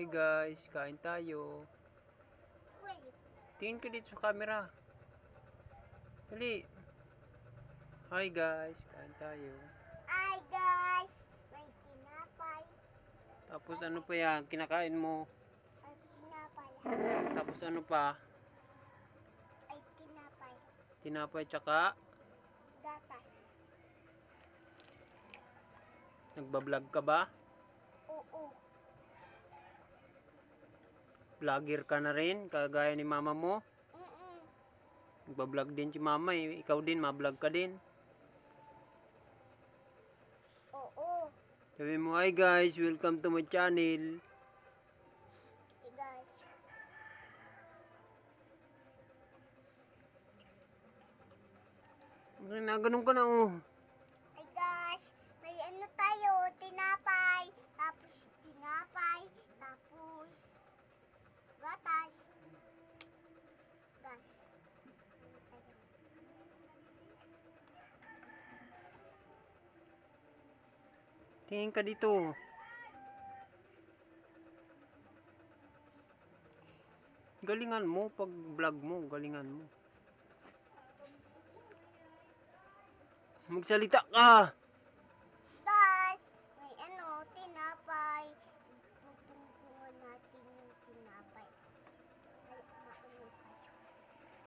guys, kain tayo. Tingin ka dito sa camera. Dali. Hi guys, kain tayo. Hi guys, may tinapay. Tapos ano pa yan, kinakain mo? Ay, tinapay. Tapos ano pa? Ay, tinapay. Tinapay tsaka? Gatas. Nagbablog ka ba? Oo. Vlogger ka na rin, kagaya ni mama mo? Nagbablog din si mama eh. Ikaw din, mablog ka din. Oo. Sabi mo, hi guys, welcome to my channel. Hey guys. Ganun ka na oh. Hey guys, may ano tayo, tinapay. Tapos tinapay. Tapos gatas. Gas. Tingin ka dito. Galingan mo pag vlog mo, galingan mo. Magsalita ka.